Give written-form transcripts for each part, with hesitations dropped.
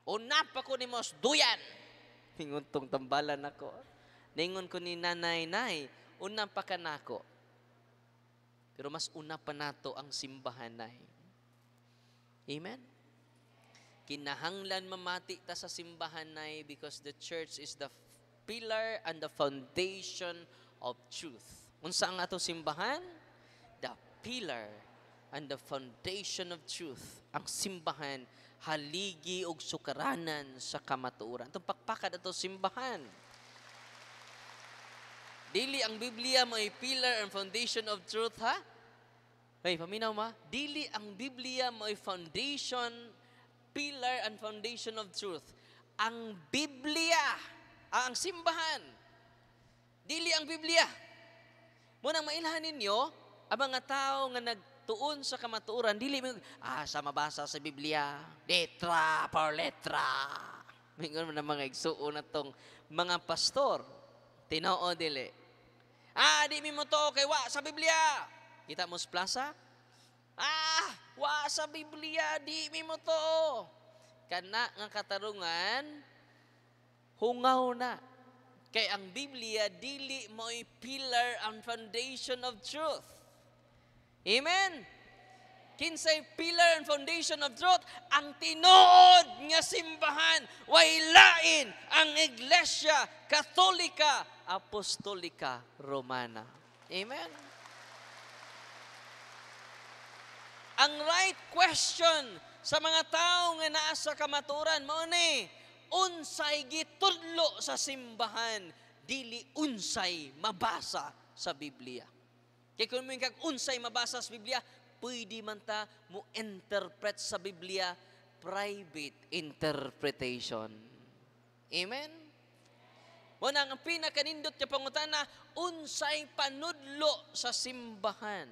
Una pa ko ni mos duyan. Ningon tong tambalan ako. Ningon ko ni nanay, nay, una pa ka nako. Pero mas una pa nato ang simbahan, nay. Amen? Kinahanglan mamati ta sa simbahan, nay, because the church is the pillar and the foundation of truth. Unsa ang ato simbahan? The pillar and the foundation of truth. Ang simbahan, haligi og sukaranan sa kamatuoran. Itong pakpakad ato simbahan. Dili ang Biblia may pillar and foundation of truth, ha? Hey, paminaw ma? Dili ang Biblia may foundation, pillar and foundation of truth. Ang Biblia, ang simbahan. Dili ang Biblia. Munang mailhan ninyo, ang mga tao nga nagtuon sa kamatuoran, dili sa mabasa sa Biblia, letra per letra. Mingon mo na mga igsuon na tong mga pastor. Tinoo dili. Di mi mo to kay wa sa Biblia. Kita mo sa plaza? Wa sa Biblia, di mi mo to. Kana nga katarungan, hungaw na. Kay ang Biblia, dili mo'y pillar and foundation of truth. Amen? Kinsay pillar and foundation of truth? Ang tinuod nga simbahan, way lain ang Iglesia Katolika Apostolika Romana. Amen? Ang right question sa mga tao nga naa sa kamaturan, mo ni, unsay gitudlo sa simbahan, dili unsay mabasa sa Biblia. Kaya kung may unsay mabasa sa Biblia, pwede man ta mo interpret sa Biblia, private interpretation. Amen? Muna ang pinakanindot niya pangutana, unsay panudlo sa simbahan.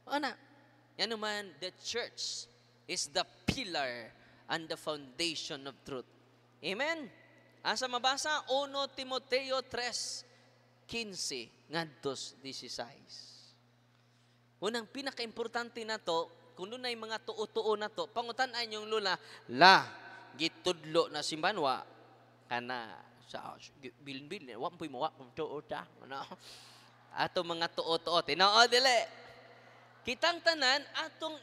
Ana, yan naman, the church is the pillar and the foundation of truth. Amen? Asa mabasa? 1 Timoteo 3:15 ngadtos 16. Unang pinaka-importante na to, kung doon ay mga tuo-tuo na to, pangutan-an yung lula, gitudlo na simbahan, wa, kana, sa bilin-bilin, wa mo wa, tuo ta, ano? Ato mga tuo-tuo, tinao, dili. Kitang tanan, atong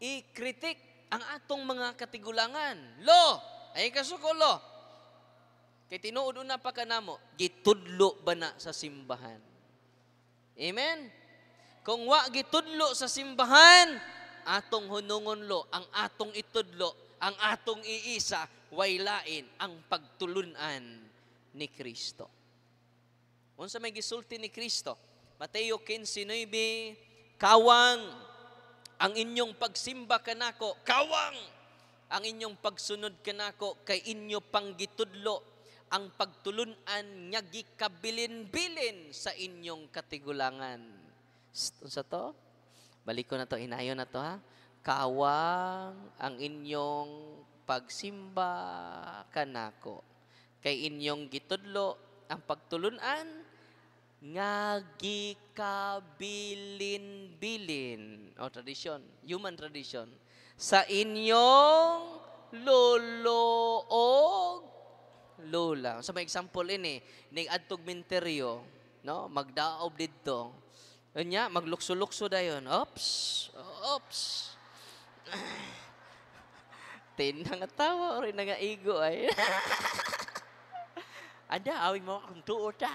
i-kritik ang atong mga katigulangan. Ay kasukulo. Kay tinuod na pa kanamo, gitudlo ba na sa simbahan? Amen? Kung wa gitudlo sa simbahan, atong hunungon lo, ang atong itudlo, ang atong iisa, way lain ang pagtulunan ni Kristo. Unsa may gisulti ni Kristo? Mateo 15:9, kawang ang inyong pagsimba kanako, kawang ang inyong pagsunod kanako kay inyo panggitudlo ang pagtulunan nga gikabilin-bilin sa inyong katigulangan. Unsa to? Balik ko na to, inayon na to ha. Kawang ang inyong pagsimba kanako kay inyong gitudlo ang pagtulunan nga gikabilin-bilin o tradisyon, human tradition sa inyong lolo o lola. So may example ini, ning adtog minteryo, no? Magdaob didto. Unya maglukso-lukso dayon. Oops. Tinang tawa ori nga igo ay. Ada awing mo akong tuo ta.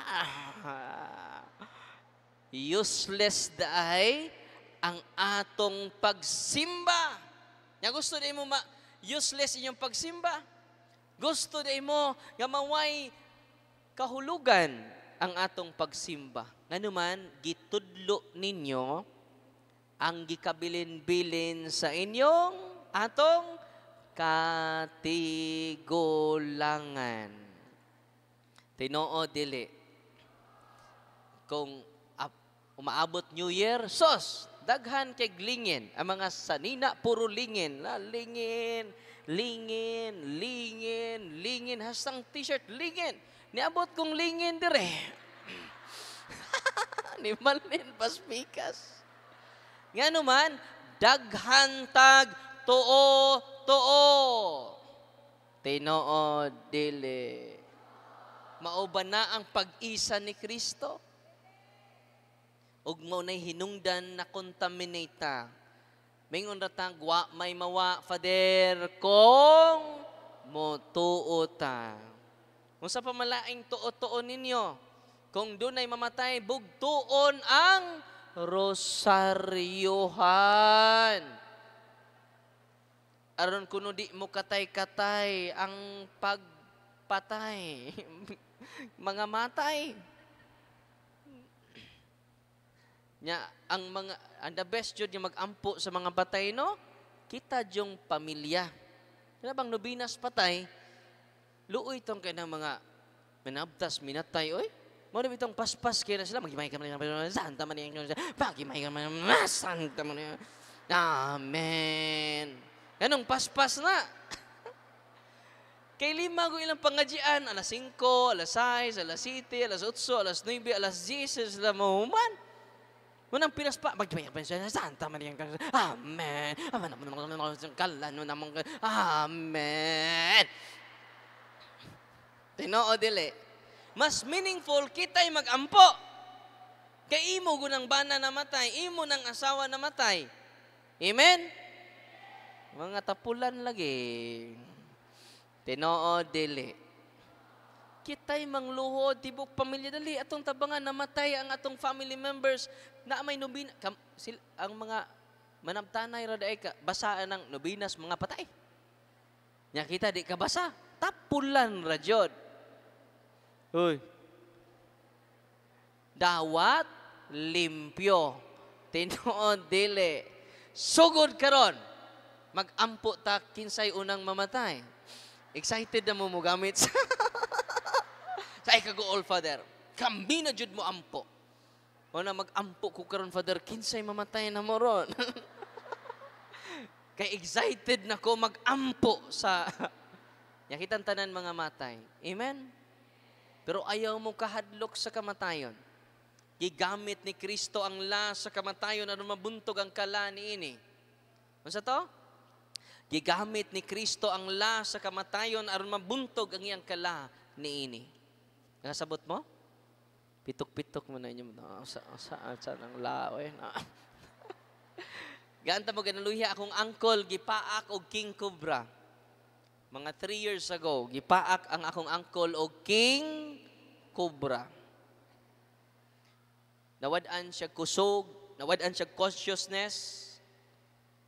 Useless daay ang atong pagsimba. Nga gusto din mo useless inyong pagsimba. Gusto din mo nga maway kahulugan ang atong pagsimba. Nganuman, gitudlo ninyo ang gikabilin-bilin sa inyong atong katigulangan. Tinoo dili. Kung umaabot New Year, daghan kay lingin. Ang mga sanina, puro lingin. Lingin. Hasang t-shirt, lingin. Niabot kong lingin dire. Ni Malin Paspikas. Nga naman, daghan tag too. Tinoo dili. Mao ba na ang pag-isa ni Kristo? Ug mo nay hinungdan na contaminate. Mingon ratang wa may mawa Father kung motuota. Unsa pa malaing tuo-tuo ninyo? Kung dunay mamatay bugtuon ang rosaryohan. Aron kuno di mo katay-katay ang pagpatay. Mga matay. Nya ang the best jud yung mag-ampo sa mga patay no. Kita yung pamilya. Kaya bang nubinas patay, luoy tong kay ng mga minabtas minatay oy. Mo na bitong paspas kaya na sila magimay ka man santa man yang pagimay ka man santa man. Amen. Ganong paspas na. Kay 5 ko ilang pangadjian, alas 5, alas 6, alas 7, alas 8, alas 9, alas 10, sila mahuman. Munang pinas pa, magdumay pa siya, Santa Maria, Amen. Amen. Tinoo dili. Mas meaningful kita'y mag-ampo. Kay imo gunang bana namatay, imo nang asawa namatay. Amen? Mga tapulan lagi. Tinoo dili. Kita'y mangluhod, tibok pamilya dali. Atong tabangan, namatay ang atong family members na may nubina. Ang mga manabtanay raday ka, basaan ng nubinas mga patay. Nya kita di ka basa. Tapulan radyod. Uy. Dawat limpyo. Tinoo dili. Sugod karon. Mag-ampo ta kinsay unang mamatay. Excited na mo gamit sa ikago all Father. Kami na jud mo ampo. O na mag-ampo ko karon Father kinsay mamatay na mo ron. Kay excited na ko mag-ampo sa yakitan tanan mga matay. Amen. Pero ayaw mo kahadlok sa kamatayon. Gigamit ni Kristo ang sa kamatayon aron mabuntog ang kala niini. Unsa to? Gigamit ni Kristo ang sa kamatayon aron mabuntog ang iyang kala niini. Nakasabot mo? Pitok-pitok mo na inyo. Saan ang lawe na. Ganta mo ganaluya akong angkol, gipaak og king cobra. Mga 3 years ago, gipaak ang akong angkol og king cobra. Nawad-an siya kusog, nawad-an siya consciousness.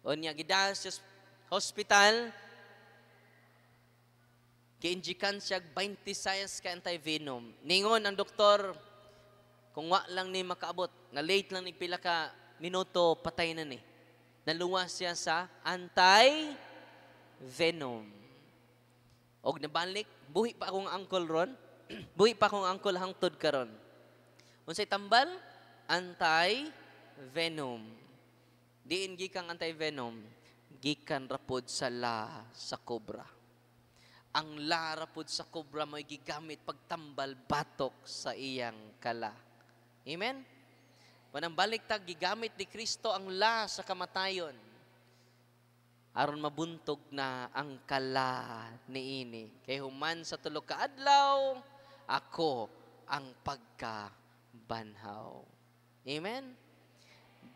O niya, gidal siya hospital, kiinjikan siya 26 ka anti-venom. Ningon ang doktor, kung wa lang ni makaabot, na late lang ni pila ka minuto, patay na ni. Naluwas siya sa anti-venom. Og nabalik, buhi pa akong angkol ron, buhi pa akong angkol hangtod karon. Unsay tambal? Anti-venom. Diin gikang anti-venom. Gikan rapod sa sa cobra. Ang rapod sa cobra mo'y gigamit pagtambal batok sa iyang kala. Amen? Manang baliktag, gigamit ni Kristo ang sa kamatayon. Aron mabuntog na ang kala niini. Kay human sa tulog ka adlaw, ako ang pagkabanhaw. Amen?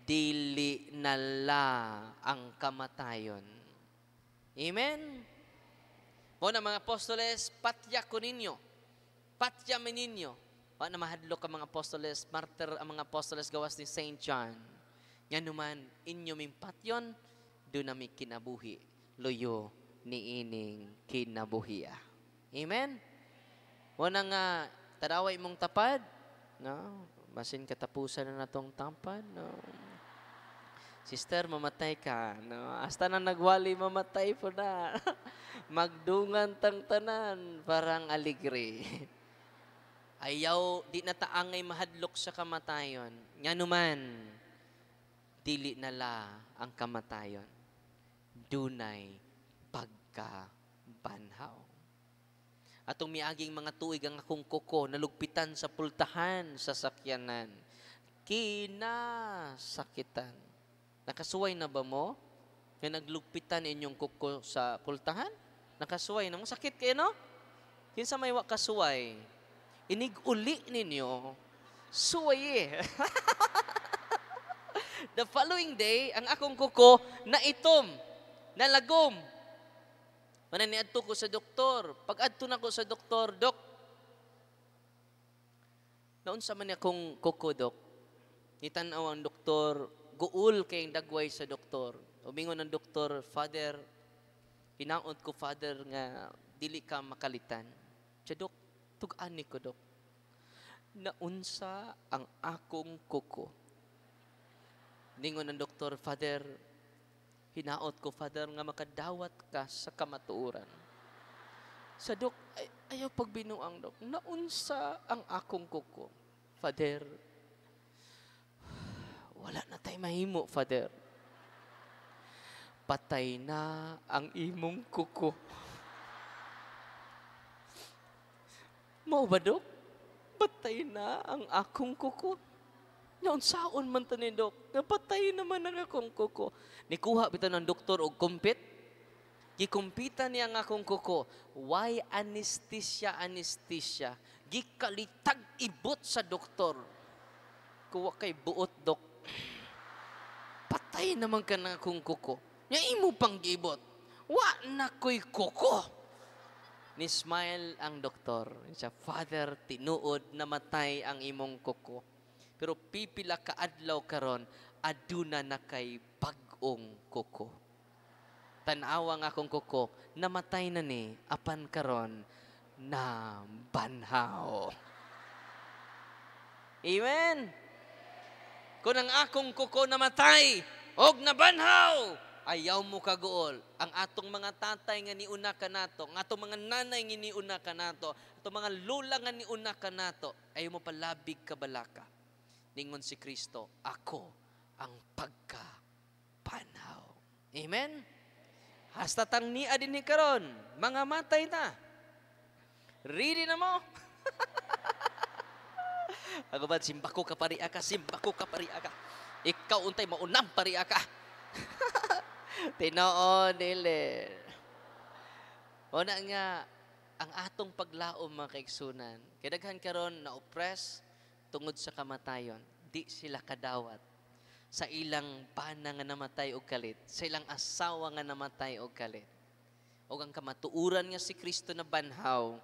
Dili nala ang kamatayon. Amen? Mo na mga apostoles, patya ko ninyo. Patya meninyo. O na mahadlok ang mga apostoles, martyr ang mga apostoles gawas ni Saint John. Yan naman, inyo ming patyon, doon nami kinabuhi. Luyo ni ining kinabuhiya. Amen? Mo na nga, taraway mong tapad. No? Masin katapusan na natong tampad. No? Sister, mamatay ka. No? Hasta na nagwali, mamatay po na. Magdungan tang tanan, parang aligre. Ayaw, di na taangay mahadlok sa kamatayon. Nga naman, dili nala ang kamatayon. Dunay pagkabanhaw. Atong miaging mga tuig ang akong kuko, nalugpitan sa pultahan sa sakyanan. Kinasakitan. Nakasuway na ba mo? Kaya naglugpitan inyong kuko sa pultahan? Nakasuway na mo. Sakit kayo, no? Kinsa may wa kasuway. Inig-uli ninyo. Suway eh. The following day, ang akong kuko na itom, na lagom. Mananiadto ko sa doktor. Pag adto na ko sa doktor, Dok, naunsa man akong kuko, Dok. Itanaw ang doktor, guul kayong dagway sa doktor. Umingon ng doktor, Father, hinaot ko, Father, nga dili ka makalitan. Siya, Dok, tug-ani ko, Dok. Naunsa ang akong kuko. Ningon ng doktor, Father, hinaot ko, Father, nga makadawat ka sa kamatuoran. Sa Dok, ayaw pagbinuang, Dok. Naunsa ang akong kuko. Father, wala na tayo mahimo, Father. Patay na ang imong kuko. Mao ba, Dok? Patay na ang akong kuko. Naunsaon man ta ni Dok. Napatay naman ang akong kuko. Nikuha bitaw ng doktor og kumpit. Gikumpita niya ang akong kuko. Why anesthesia? Gikalitag ibot sa doktor. Kuwa kay buot, Dok. Patay naman ka na akong kuko. Nya imo pang gibot. Wa na ko'y kuko. Ni-smile ang doktor. Siya, Father, tinuod namatay ang imong kuko. Pero pipila ka adlaw karon, aduna na kay bag-ong kuko. Tanawa nga akong kuko, namatay na ni, apan karon na banhaw. Amen? Kung ang akong kuko namatay, og nabanhaw, ayaw mo kagool. Ang atong mga tatay nga niuna ka nato, ang atong mga nanay nga niuna ka nato, atong mga lula nga niuna ka nato, ayaw mo palabig kabalaka. Ningon si Kristo, ako ang pagkapanhaw. Amen? Hasta tang niya din ni karon, mga matay na. Ready na mo? Ako ba, simbako ka pari aka, simbako ka pari aka. Ikaw untay maunang pari aka. Tinoon nila. O na nga, ang atong paglaom mga kaigsunan, kadaghan karon na oppress tungod sa kamatayon, di sila kadawat sa ilang bana nga namatay og kalit, sa ilang asawa nga namatay og kalit. O ang kamatuuran nga si Kristo na banhaw,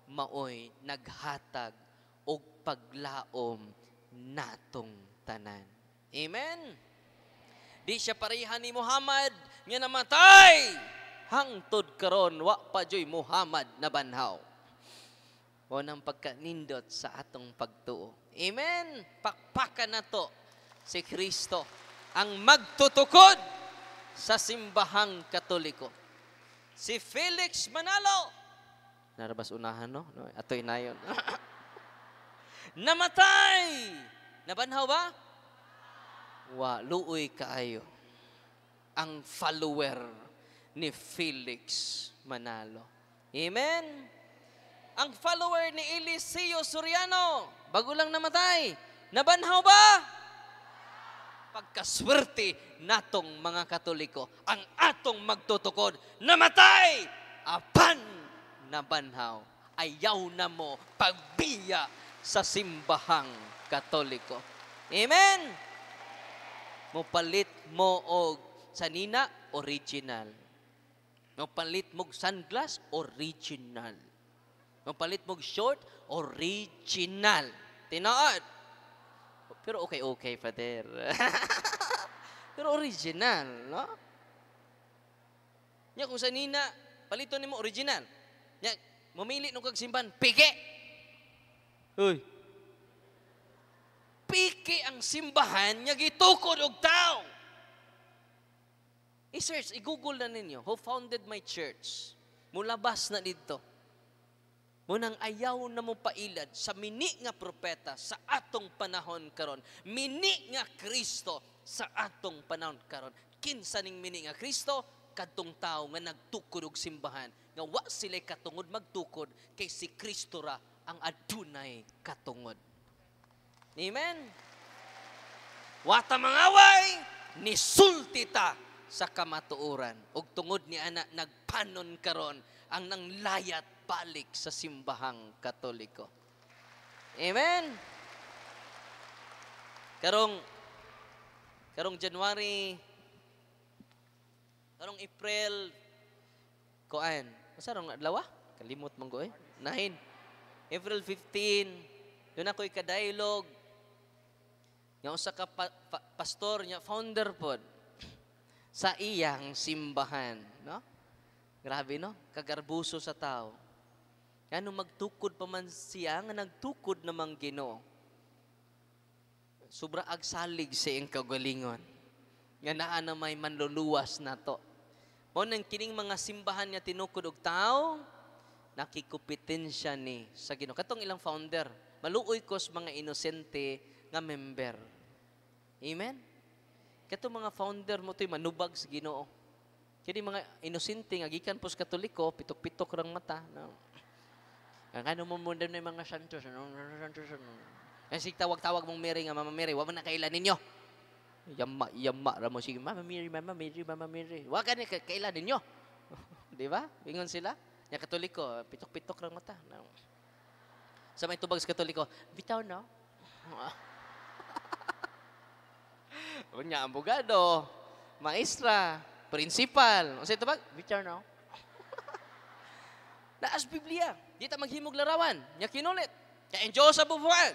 maoy naghatag og paglaom natong tanan. Amen? Di siya pareha ni Muhammad nga namatay. Hangtod karon wa pa joy Muhammad na banhaw. O nang pagkanindot sa atong pagtuo. Amen? Pakpakan na to si Kristo ang magtutukod sa simbahang Katoliko. Si Felix Manalo. Narabas unahan, no? Ato'y na yun. Namatay! Nabanhaw ba? Wa, luoy kaayo. Ang follower ni Felix Manalo. Amen? Ang follower ni Eliseo Soriano, bago lang namatay, nabanhaw ba? Pagkaswerte natong mga Katoliko, ang atong magtutukod, namatay! Apan nabanhaw. Ayaw na mo pagbiya sa simbahang Katoliko. Amen? Mopalit mo og sanina, original. Mopalit mo sunglass, original. Mopalit mo short, original. Tinood. Pero okay, Father. Pero original, no? Nya kung sanina, palito nimo original. Nya, mamili nung kagsimban, piki. Uy. Piki ang simbahan, nya gitukod og tao. I-search, i-google na ninyo, who founded my church? Mulabas na dito. Munang ayaw na mo pailad sa mini nga propeta sa atong panahon karon. Mini nga Kristo sa atong panahon karon. Kinsa ning mini nga Kristo? Kadtong tao nga nagtukod og simbahan. Nga wa sila katungod magtukod kay si Kristo ra ang adunay katungod. Amen? Wata mangaway, nisulti ta sa kamatuoran. Ug tungod ni ana nagpanon karon ang nanglayat balik sa simbahang Katoliko. Amen. Karong January, karong April, kuan. Usa rong adlaw? Kalimot man ko 9. April 15, doon ako'y ka-dialogue. Nga usa ka pastor nya founder pod sa iyang simbahan, no? Grabe no, kagarbuso sa tao. Ano magtukod pa man siya nga nagtukod namang Ginoo. Sobra agsalig sa iyang kagalingon. Nga naa na may manluluwas na to. Mo nang kining mga simbahan niya tinukod og tao, nakikupitensya ni sa Ginoo. Katong ilang founder, maluoy ko sa mga inosente nga member. Amen? Katong mga founder mo to'y manubag sa Ginoo. Kini mga inosente nga gikan pos Katoliko, pitok-pitok rang mata. No? Ang ano mo muna na mga santos. Kasi tawag-tawag mong Mary nga, Mama Mary, wag mo na kailan ninyo. Yama, ramo sige, Mama Mary. Wag ka na kailan ninyo. Di ba? Bingon sila. Yung Katoliko, pitok-pitok rang mata. No? Sa may tubag sa Katoliko, bitaw no? Unya, abogado, maestra, principal. O sa tubag, bitaw no? Naas Biblia. Di ta maghimog larawan. Nya kinulit. Kaya in Diyos sa bubuan.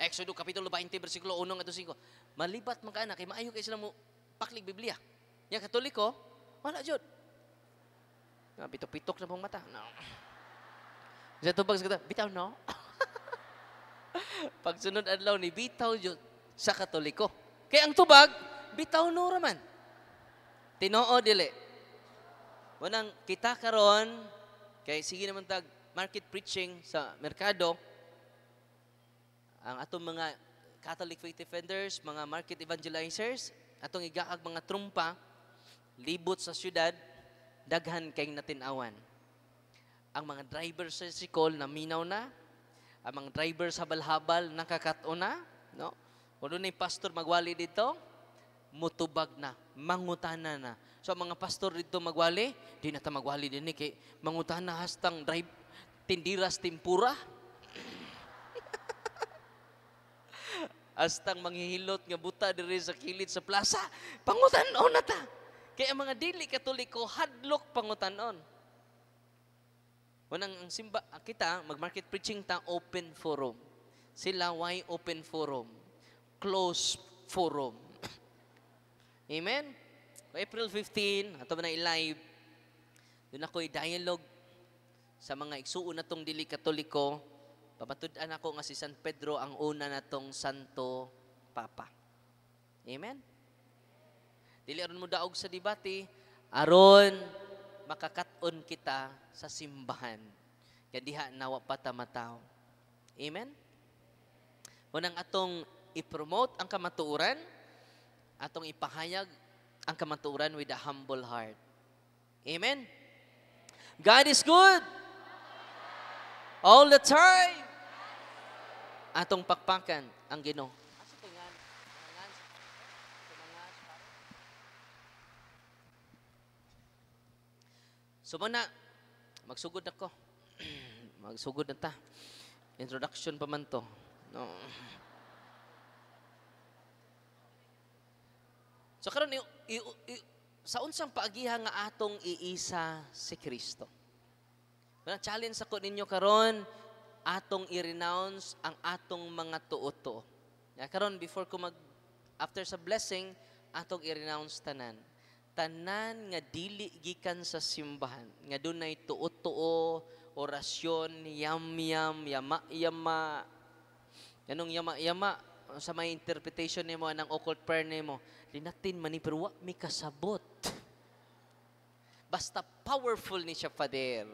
Exodus Kapitulo 20, versikulo 1 at 5. Malibat man ka na, kay maayo kayo sila mo paklig Biblia. Nya Katoliko, wala jud. Pitok-pitok na pong mata. No. Sa tubag sa kata, bitaw no? Pagsunod adlaw ni bitaw jud sa Katoliko. Kaya ang tubag, bitaw no raman. Tinoo dili. Wanang kita karon kay sige naman tag market preaching sa merkado, ang atong mga Catholic faith defenders, mga market evangelizers, atong igaag mga trumpa, libot sa syudad, daghan kay natinawan. Ang mga driver sa sikol na minaw na, ang mga driver sa habal-habal nakakato na, no? Kung doon pastor magwali dito, mutubag na, mangutana na. So mga pastor dito magwali, di na ta magwali din kay mangutana hastang drive tindiras timpura. Hastang manghihilot nga buta diri sa kilid sa plaza, pangutan-on na ta. Kaya ang mga dili Katoliko hadlok pangutan-on. Wanang ang simba kita mag-market preaching ta open forum. Sila why open forum? Closed forum. Amen? April 15, ato na i-live, doon ako'y dialogue sa mga igsuon na tong dili Katoliko. Papatud-an ako nga si San Pedro ang una na tong Santo Papa. Amen? Dili aron mo daog sa debate, aron makakaton kita sa simbahan. Kaya diha nawa patamataw. Amen? Unang atong i-promote ang kamatuoran, atong ipahayag ang kamatuoran with a humble heart. Amen? God is good. All the time. Atong pakpakan ang Ginoo. So muna, magsugod ako. Magsugod na ta. Introduction pa man to. No. So karon sa unsang paagiha nga atong iisa si Kristo. Challenge ako ninyo karon atong i-renounce ang atong mga tuoto. Karon before ko after sa blessing, atong i-renounce tanan. Tanan nga dili gikan sa simbahan, nga dunay tuo-tuo, orasyon, yam-yam, yama-yama. Ganong yama-yama sa may interpretation nimo ng occult prayer nimo, linatin man ni pero wa mi kasabot. Basta powerful ni siya Father.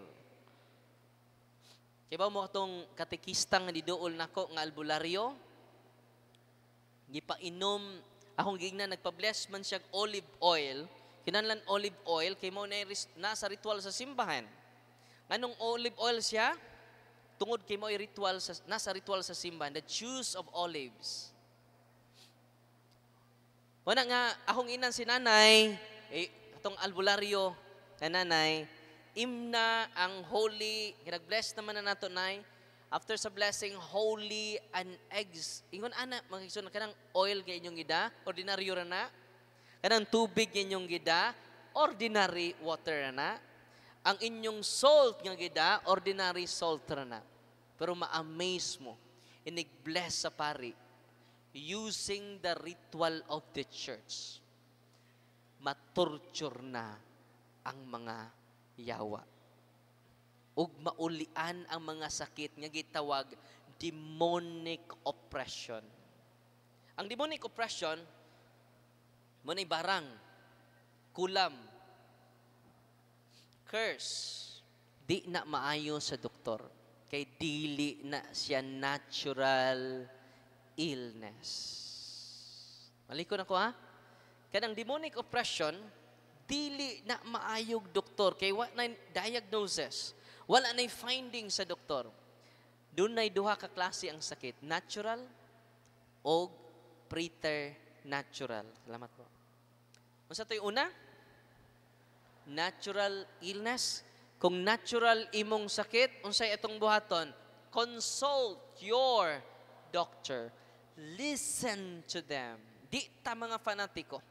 Kaya ba mo itong katekistang nidool nako nga albularyo? Gipainom, akong gigna nagpa-bless man siya olive oil. Kinahanglan olive oil, kay mo na sa ritual sa simbahan. Anong olive oil siya? Tungod kay mo ritual nasa ritual sa simbahan, the juice of olives. Wala nga, akong inan si nanay, katong albularyo na nanay, imna ang holy, ginag-bless naman na nato nay. After sa blessing, holy and eggs. Ingon ana, magigsun kanang oil kay inyong gida, ordinaryo ra na. Kanang tubig inyong gida, ordinary water ra na. Ang inyong salt nga gida, ordinary salt ra na. Pero ma-amaze mo, inig-bless sa pari using the ritual of the church. Matorture na ang mga yawa. Ug maulian ang mga sakit nga gitawag demonic oppression. Ang demonic oppression mo nay barang, kulam, curse, di na maayo sa doktor kay dili na siya natural illness. Maliko na ko ha? Kanang demonic oppression, dili na maayog doktor kay wa na diagnosis. Wala na finding sa doktor. Doon na duha ka klase ang sakit. Natural o preternatural. Salamat po. Unsa to'y una? Natural illness. Kung natural imong sakit, unsay itong buhaton? Consult your doctor. Listen to them. Di ta mga fanatiko.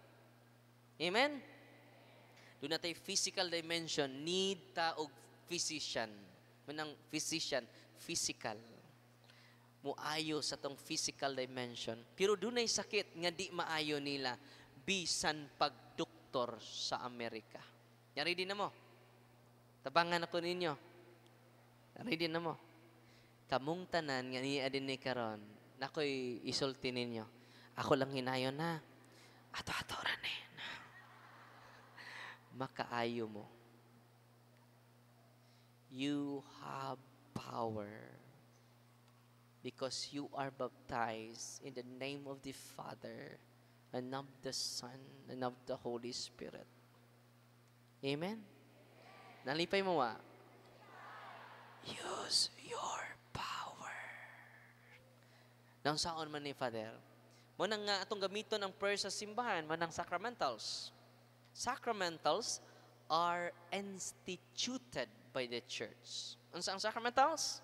Amen? Doon na tayo physical dimension. Need ta og physician. Manang physician, physical. Muayo sa tong physical dimension. Pero dunay sakit nga di maayo nila bisan pagdoktor sa Amerika. Yari din na mo. Tabangan ako ninyo. Yari din na mo. Kamong tanan nga niya din ni karon. Nakoy isulti ninyo. Ako lang hinayon na. Ato-ato ra ni. Makaayo mo. You have power because you are baptized in the name of the Father and of the Son and of the Holy Spirit. Amen? Nalipay mo wa? Use your power. Nang saon man ni Father? Manang nga atong gamiton ang prayer sa simbahan, manang sacramentals. Sacramentals are instituted by the church. Ano ang sacramentals?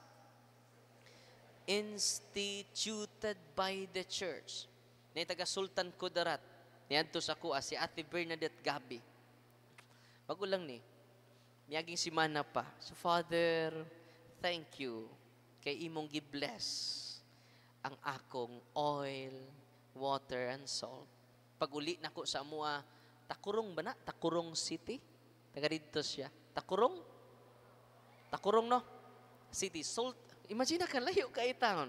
Instituted by the church. Na taga Sultan Kudarat. Niadto sa kuha si Ate Bernadette Gabi. Bago lang ni. Miyaging simana pa. So Father, thank you kay imong gi-bless ang akong oil, water, and salt. Pag uli na ko sa amua, Takurong ba na? Takurong City? Taga dito siya. Takurong? Takurong, no? City. Salt. Imagine ka, layo ka town.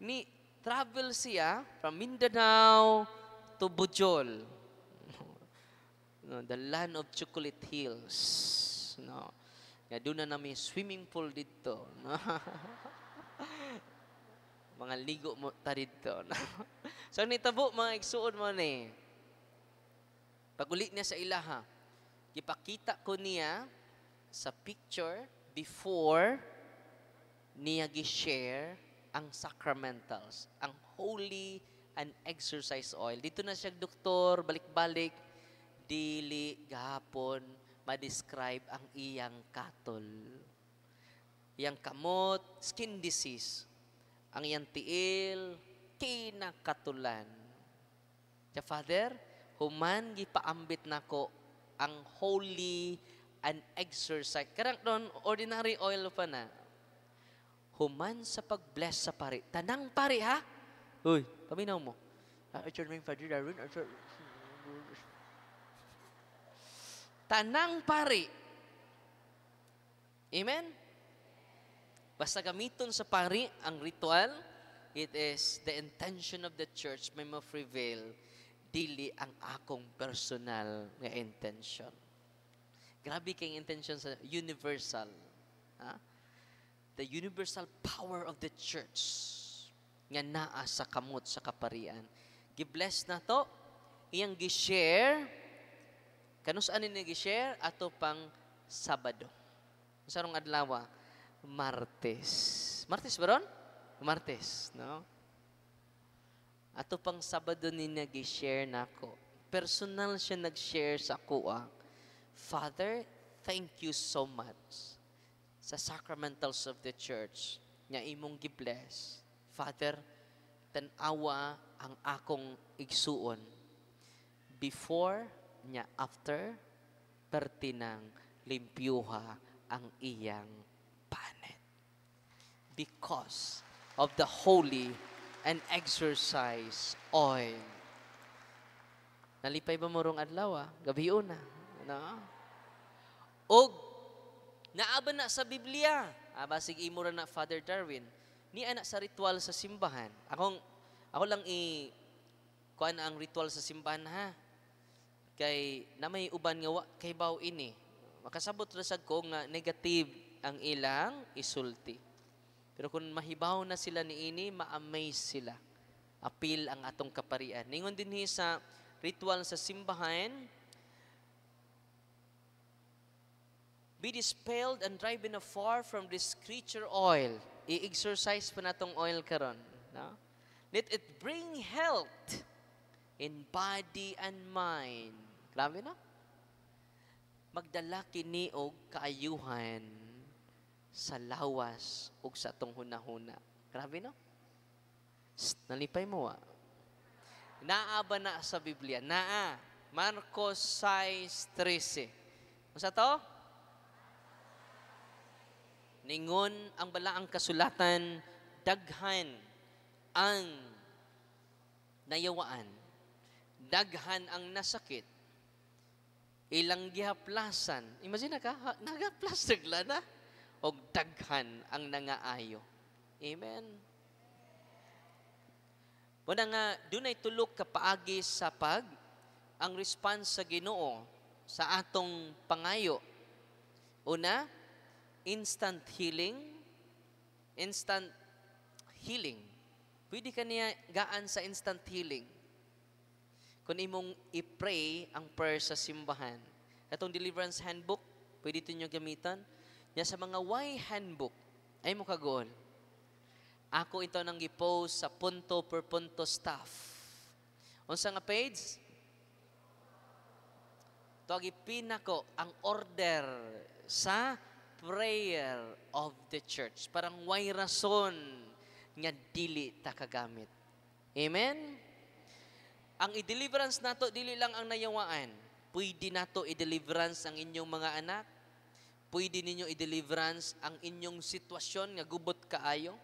Ni travel siya from Mindanao to Bujol. No, the land of chocolate hills. No. Ya doon na namin swimming pool dito. No? Mga ligo mo ta dito. No? So nitabo mga igsuon mo ni. Pag-uli niya sa ilaha, ipakita ko niya sa picture before niya gi-share ang sacramentals, ang holy and exercise oil. Dito na siya doktor, balik-balik, dili gahapon ma-describe ang iyang katol. Iyang kamot, skin disease. Ang iyang tiil, kinakatulan. Kaya Father, human gipaambit nako ang holy and exercise. Karang doon, ordinary oil pa na. Human sa pag-bless sa pari. Tanang pari, ha? Uy, paminaw mo. Father Darwin, tanang pari. Amen? Basta gamiton sa pari ang ritual, it is the intention of the church may ma-prevail, dili ang akong personal nga intention. Grabe kayong intention sa universal. Ha? The universal power of the church nga naa sa kamot sa kaparian. Gi-bless na to, iyang gi-share, kanusaan ni gi-share, ato pang Sabado. Sarong adlaw, Martes. Martes ba ron? Martes, no? Ato pang Sabado ni gi-share nako. personal siya nag-share sa kuha, Father, thank you so much sa sacramentals of the church nga imong gibless. Father, tanawa ang akong igsuon before nya after pertinang limpyuha ang iyang panet. Because of the holy and exercise oil. Nalipay ba mo rong adlaw? Gabi una. Ano? Og, naaba na sa Biblia. Basig imo ra na Father Darwin. Ni anak sa ritual sa simbahan. Ako lang kuan ang ritual sa simbahan ha. Kay na may uban nga kay baw ini. Makasabot ra sad ko nga negative ang ilang isulti. Pero kung mahibaw na sila niini, ma-amaze sila. Apil ang atong kaparian. Ningon dinhi sa ritual sa simbahan, be dispelled and driven afar from this creature oil. I-exercise pa natong oil karon, no? Let it bring health in body and mind. Grabe na? Magdala kini og kaayuhan sa lawas ug sa atong hunahuna. Grabe no? Nalipay mo Naa ba na sa Biblia? Naa. Marcos 6:13. Unsa to? Ningon ang balaang kasulatan, daghan ang nayawaan, daghan ang nasakit, ilang gihaplasan. Imagine ka, nagaplas na, o daghan ang nangaayo. Amen. Muna nga, dunay tulok kapaagi sa ang response sa Ginoo sa atong pangayo. Una, instant healing. Instant healing. Pwede ka niya gaan sa instant healing. Kung imong i-pray ang prayer sa simbahan. Itong deliverance handbook, pwede ito nyo gamitan. Nya sa mga why handbook, ay mo kagool. Ako ito nang i-post sa punto per punto staff. Unsa nga page? Ito ipinako ang order sa prayer of the church. Parang way rason nga dili ta kagamit. Amen? Ang i-deliverance nato, dili lang ang nayawaan. Pwede nato i-deliverance ang inyong mga anak. Pwede ninyo i-deliverance ang inyong sitwasyon nga gubot kaayo.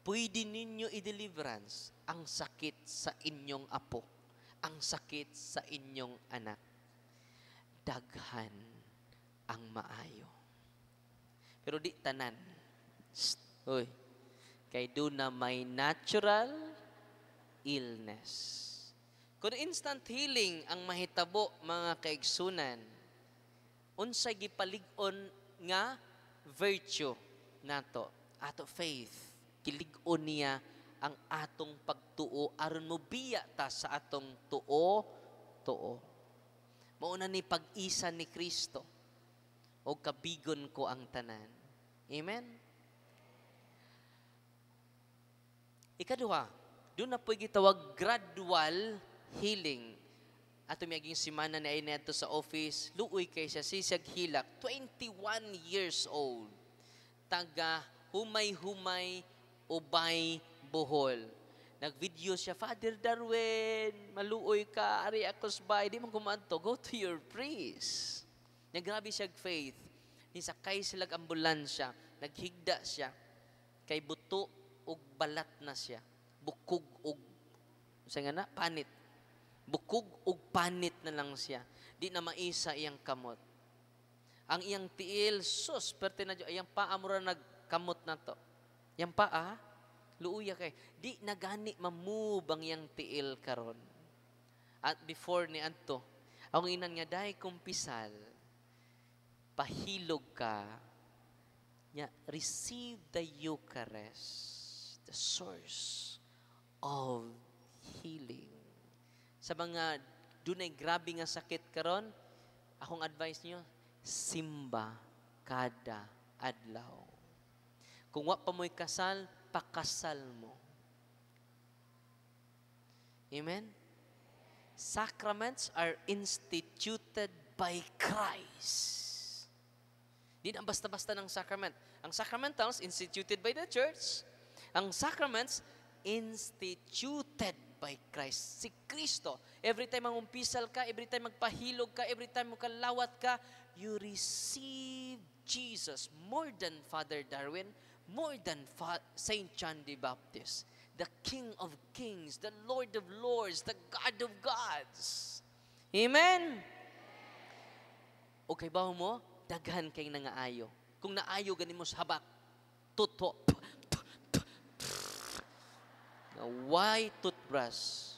Pwede ninyo i-deliverance ang sakit sa inyong apo, ang sakit sa inyong anak. Daghan ang maayo. Pero di tanan. Uy, kay doon na may natural illness. Kung instant healing ang mahitabo mga kaigsunan, unsay gipalig-on nga virtue nato, ato faith. Kilig-on niya ang atong pagtuo aron mo biya ta sa atong tuo. Mauna ni pag-isa ni Kristo o kabigon ko ang tanan. Amen? Ikaduha, doon na po gitawag gradual healing. Ato miyaging simana na ay neto sa office, luoy kay siya sisag hilak, 21 years old. Taga humay-humay, ubay, Bohol. Nag-video siya, Father Darwin, maluoy ka, ari akos bay, di man kumanto, go to your priest. Nagrabe siya faith. Nisakay sila ambulansya, naghigda siya, kay buto og balat na siya. Bukog og, nga na, panit. Bukog og panit na lang siya. Di na maisa iyang kamot. Ang iyang tiil, sus, perte na iyang paa mo ra nagkamot na to. Yang paa, luuya kay, di nagani mamove ang yang tiil karon. At before ni adto, ang inan nga dahi kumpisal, pahilog ka, nya receive the Eucharist, the source of healing. Sa mga dunay grabe nga sakit karon, akong advice niyo, simba kada adlaw. Kung wa pa mo'y kasal, pakasal mo. Amen? Sacraments are instituted by Christ. Di na basta-basta ng sacrament. Ang sacramentals, instituted by the church. Ang sacraments, instituted by Christ. Si Kristo. Every time mangumpisal ka, every time magpahilog ka, every time magkalawat ka, you receive Jesus more than Father Darwin, more than Saint John the Baptist. The King of Kings, the Lord of Lords, the God of Gods. Amen? Okay ba mo? Daghan kay nangaayo. Kung naayo, ganin mo sa habak. Tuto. White toothbrush.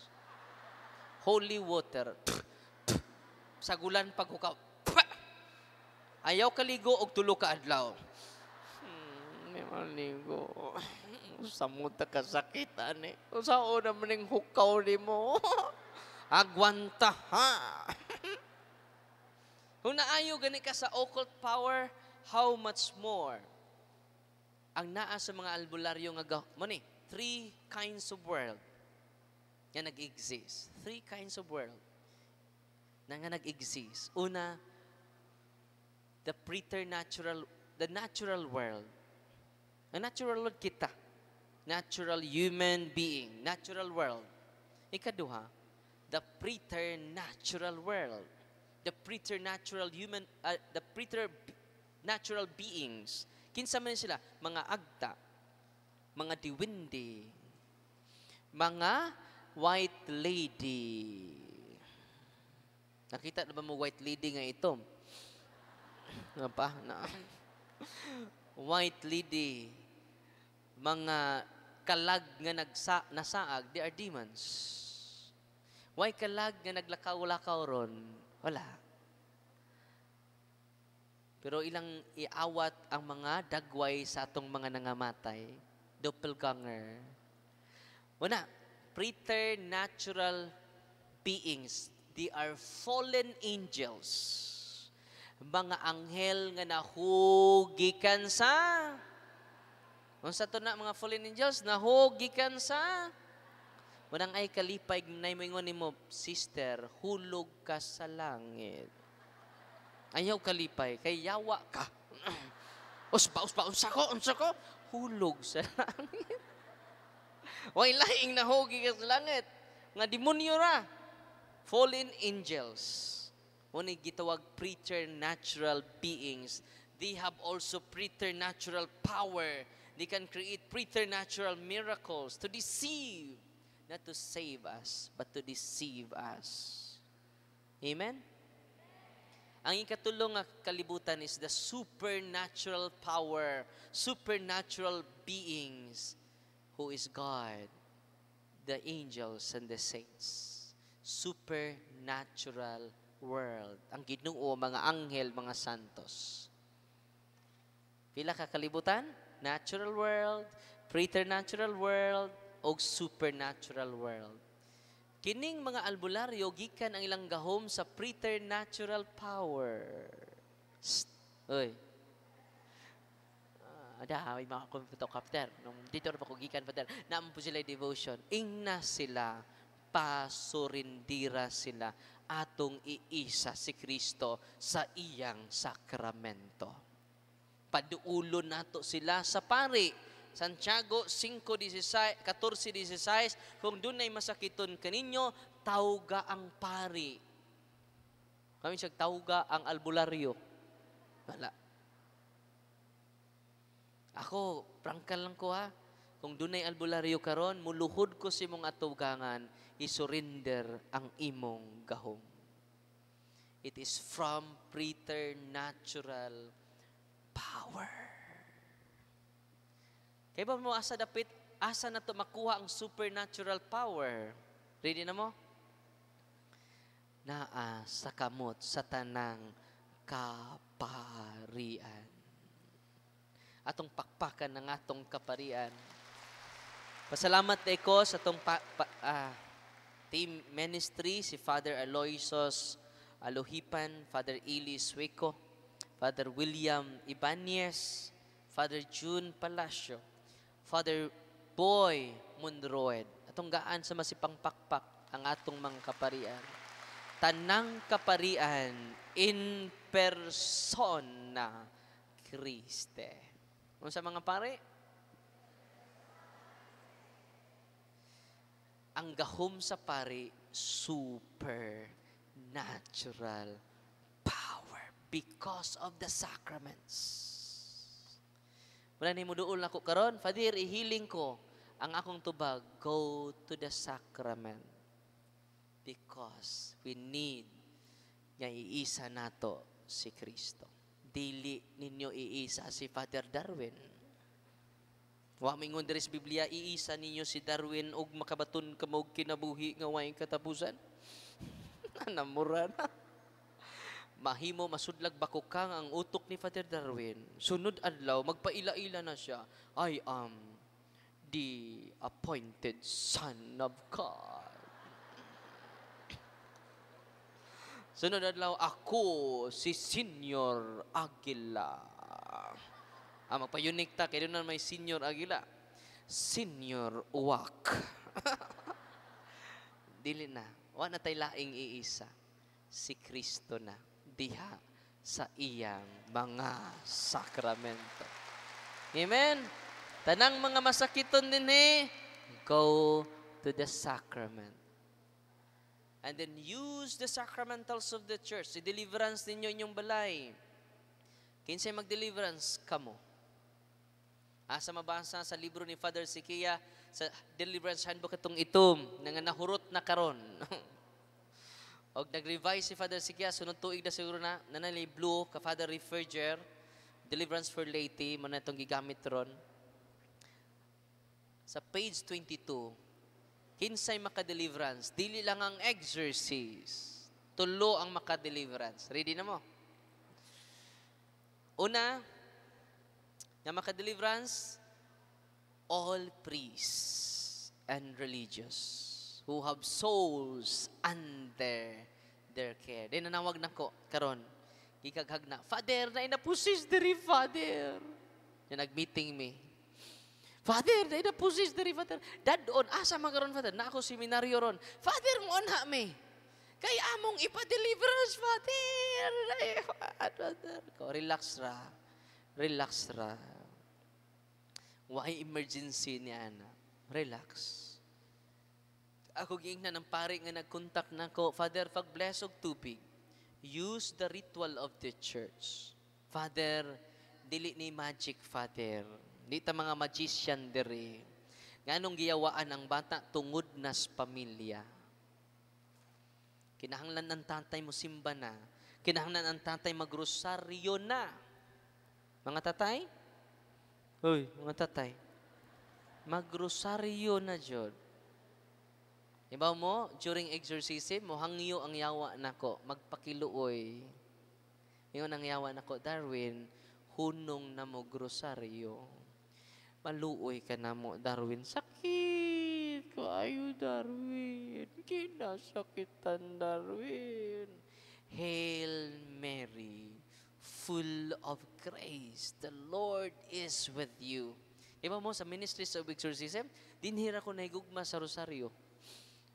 Holy water. Sagulan paghukaw. Ayaw kaligo og tulo ka adlaw. May maligo. Samuta ka sakit, ane. Sao naman yung hukaw ni mo? Agwanta, ha? Kung naayo gani ka sa occult power, how much more? Ang naa sa mga albularyo nga ni, 3 kinds of world nga nag-exist. 3 kinds of world na nga nag-exist. Una, the preternatural, the natural world. Ang natural world kita. Natural human being. Natural world. Ikaduha, the preternatural world. The preternatural human, the preternatural beings. Kinsa man sila? Mga agta, mga diwindi, mga white lady. Nakita na ba mo white lady nga ito? Nga pa? Na. White lady, mga kalag nga nasaag, they are demons. Why kalag nga naglakaw-lakaw ron? Wala. Pero ilang iawat ang mga dagway sa atong mga nangamatay. Doppelganger. Una, preternatural beings. They are fallen angels. Mga anghel nga nahugikan sa... Kung sa ito na, mga fallen angels, nahugikan sa... Walang ay kalipay, na moingon ni mo, sister, hulog ka sa langit. Ayaw kalipay, kay yawa ka. Uspa, unsa ko, hulog sa langit. Way laing nahugi ka sa langit. Nga demonyo ra. Fallen angels. Unay gitawag preternatural beings. They have also preternatural power. They can create preternatural miracles to deceive. Not to save us, but to deceive us. Amen? Ang ikatulong nga kalibutan is the supernatural power, supernatural beings, who is God, the angels and the saints. Supernatural world. Ang Ginoo, mga anghel, mga santos. Pila ka kalibutan? Natural world, preternatural world, o supernatural world. Kining mga albularyo, gikan ang ilang gahom sa preternatural power. Uy. May mga photocopter. Nung dito na pa ko gikan, Father, naman po sila devotion. Ingna sila, pasurindira sila, atong iisa si Kristo sa iyang sakramento. Paduulo nato sila sa pari. Santiago 5:14-16, kung doon ay masakiton kaninyo, tawga ang pari. Kami siya tawga ang albularyo. Wala. Ako, prangkal lang ko ha. Kung doon ay albularyo karon, muluhod ko si mong atugangan, isurrender ang imong gahom. It is from preternatural power. Kaya ba mo asa dapit, asa na to makuha ang supernatural power? Ready na mo? Naa sa kamot sa tanang kaparian. Atong pakpakan ng atong kaparian. Pasalamat ko sa atong team ministry, si Father Aloysos Alohipan, Father Eli Sueco, Father William Ibanez, Father June Palacio, Father Boy Munroed, atong gaan sa masipang pakpak, ang atong mga kaparian. Tanang kaparian in persona Christe. Kung sa mga pare, ang gahom sa pare, supernatural power because of the sacraments. Wala ni mo doon ako karon, Father, ihiling ko ang akong tubag, go to the sacrament. Because we need nga iisa nato si Kristo. Dili ninyo iisa si Father Darwin. Wa mingon diri sa Biblia, iisa ninyo si Darwin og makabaton ka mo kinabuhi nga way katapusan. Namura na. Mahimo masudlag bakukang ang utok ni Father Darwin. Sunod adlaw magpaila-ila na siya. I am the appointed son of God. Sunod adlaw, ako si Senior Aguila. Magpa-unique ta, kaya doon na may Senior Aguila. Senior Uwak. Dili na. Wala na tayo laing iisa. Si Kristo na. Diha sa iyang mga sakramento. Amen? Tanang mga masakiton din go to the sacrament. And then use the sacramentals of the church. I-deliverance ninyo inyong balay. Kinsay mag-deliverance? Kamo. Asa mabasa sa libro ni Father Sikia, sa Deliverance Handbook itong itom, nga nahurot na karon. Og nag-revise si Father Sikia, sunod tuig na siguro na, nanay blue, ka Father Referger, Deliverance for Laity, mo na itong gigamit ron. Sa page 22, kinsay maka-deliverance, dili lang ang exorcist. Tulo ang maka-deliverance. Ready na mo? Una, na maka-deliverance, all priests and religious who have souls under their care. Di nanawag na ko, karon, ikaghag na, Father, na inapusis diri, Father. Yung nag-meeting me. Father, na inapusis diri, Father. Dadon, asa magaron, Father? Na ako seminaryo ron. Father, mo na me. Kay among ipa-deliverance, Father. Father. Relax ra. Relax ra. Why emergency niya, ana? Relax. Ako giingnan ng pare nga nag-contact na ko, Father, pag-bless og tubig, use the ritual of the church. Father, dili ni magic, Father. Di ta mga magician diri. Nganong giyawaan ang bata tungod nas pamilya. Kinahanglan ang tatay mo simba na. Kinahanglan ang tatay magrosaryo na. Mga tatay? Hoy, mga tatay. Magrosaryo na jud. Ibaw mo, during exorcism, mo hangyo ang yawa nako, magpakiluoy. Ingon ang yawa nako, Darwin, hunong na mo grosaryo. Maluoy ka na mo, Darwin. Sakit kayo, Darwin. Kinasakitan, Darwin. Hail Mary, full of grace. The Lord is with you. Iba mo, sa Ministries of Exorcism, dinhira ko na higugma sa rosaryo.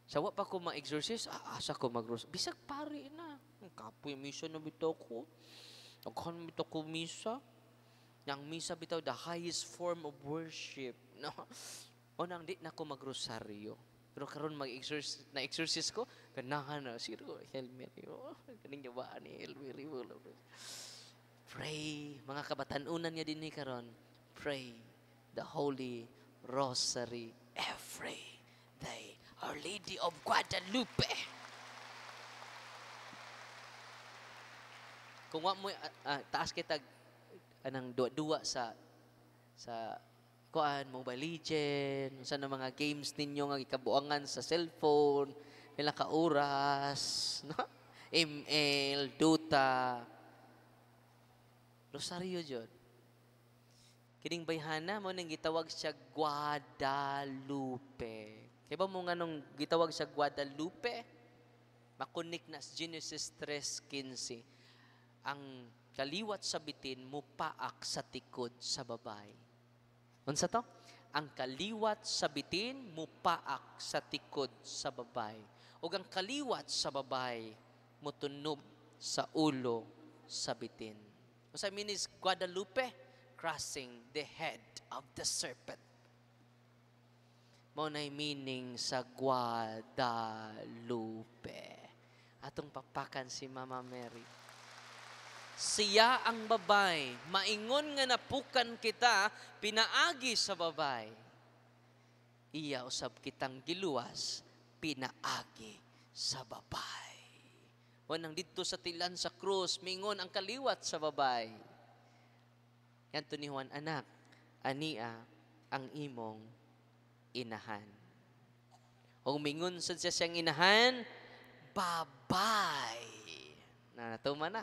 Sawa pa ko ma-exorcise, asa ko mag-rosaryo. Bisag pari na. Kapoy misa na bitaw ko. Naghan bitaw ko misa. Yang misa bitaw, the highest form of worship. No? O nang di na ko mag-rosaryo. Pero karon na-exorcise ko, ganahan na, siro, Hail Mary. Ganing yawaan ni Hail Mary. Pray, mga kabatanunan niya din ni karon. Pray the Holy Rosary every day. Our Lady of Guadalupe. Kung wa mo, taas kita, anang duwa sa kuan, Mobile Legends, sa mga games ninyo nga ikabuangan sa cellphone, pila ka oras, no? ML, Dota, Rosaryo jud. Kining bayhana mo nang gitawag siya Guadalupe. Kaya ba mo nga nung gitawag siya Guadalupe? Makunik na sa Genesis 3:15. Ang kaliwat sa bitin, mupaak sa tikod sa babae. Unsa to? Ang kaliwat sa bitin, mupaak sa tikod sa babae. ug ang kaliwat sa babay motunob sa ulo sa bitin. Unsa means Guadalupe? Crossing the head of the serpent. Mao nay meaning sa Guadalupe. Atong papakan si Mama Mary. Siya ang babay, maingon nga napukan kita, pinaagi sa babay. Iya usab kitang giluwas, pinaagi sa babay. Wanang dito sa tilan sa krus, mingon ang kaliwat sa babay. Yan to ni Juan, anak, ania ang imong inahan. O mingon sa siya siyang inahan, babay. Natuma na.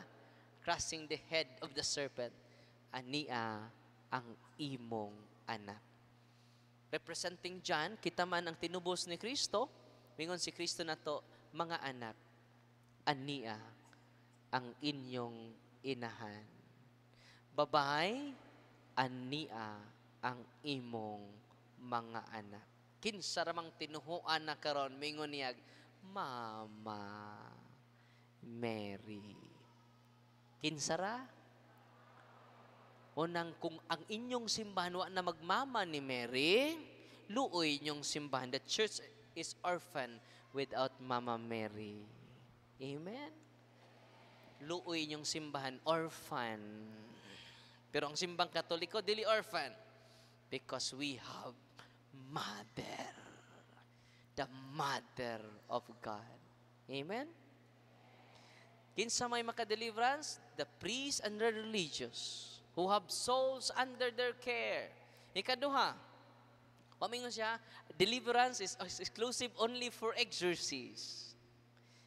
Crossing the head of the serpent, ania ang imong anak. Representing John, kita man ang tinubos ni Kristo, mingon si Kristo na to, mga anak, ania ang inyong inahan. Babay, ania ang imong mga anak. Kinsa ramang tinuhuan na karon, mingon niya, Mama Mary. Kinsara? Unang kung ang inyong simbahan wa na magmama ni Mary, luoy inyong simbahan. The church is orphan without Mama Mary. Amen? Luoy inyong simbahan, orphan. Pero ang simbang Katoliko, dili orphan. Because we have Mother. The Mother of God. Amen? Kinsa may makadeliverance? The priests and the religious who have souls under their care. Ikaduha, pamingon siya, deliverance is exclusive only for exorcists.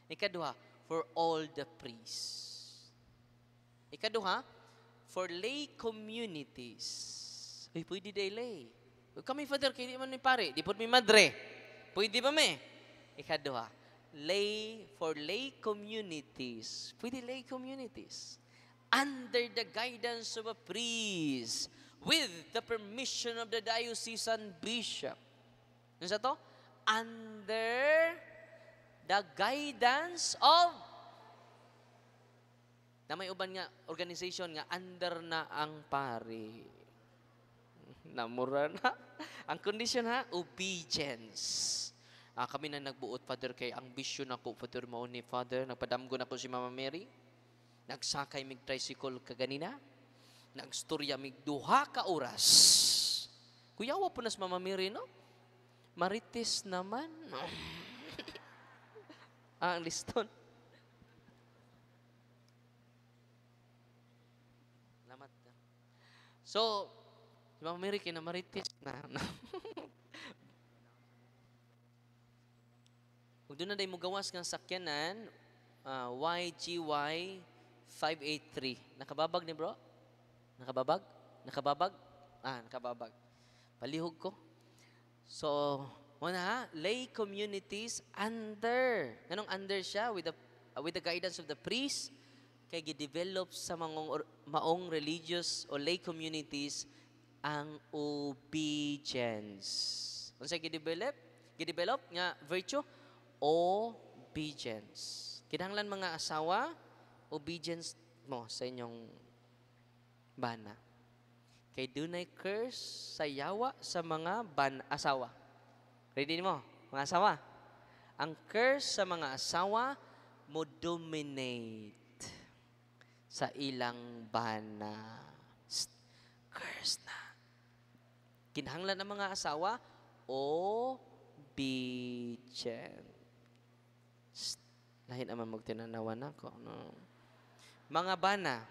Ikaduha, for all the priests. Ikaduha, for lay communities. Uy, pwede day lay. Kami, Father, kaya di man may pare. Di po may madre. Pwede ba may? Ikaduha, for lay communities. Pwede lay communities. Under the guidance of a priest. With the permission of the diocesan bishop. Ano sa to? Under the guidance of na may uban nga organization nga under na ang pari. Namura na. Ang condition ha, obedience. Kami na nagbuot, Father, kay ang vision ako, Father, mao ni Father, nagpadamgo na ko si Mama Mary, nagsakay mig tricycle kaganina, nagstorya mig duha ka oras. Kuyawa po nas Mama Mary, no? Marites naman. Ang liston. Salamat. So, si Mama Mary, kinamarites na. Kung doon na day mo gawas ng sakyanan, YGY 583. Nakababag ni bro? Nakababag? Nakababag? Nakababag. Palihog ko. So, muna ha, lay communities under. Anong under siya? With the guidance of the priest, kaya gidevelop sa maong religious o lay communities ang obedience. Ano siya gidevelop? Gidevelop nga virtue? Obedience. Kinahanglan mga asawa, obedience mo sa inyong bana. Kay dunay curse sa yawa sa mga asawa. Ready mo, mga asawa? Ang curse sa mga asawa mo dominate sa ilang bana. Curse na. Kinahanglan ng mga asawa, obedient. Lahin naman magtinanawan ako. No? Mga bana,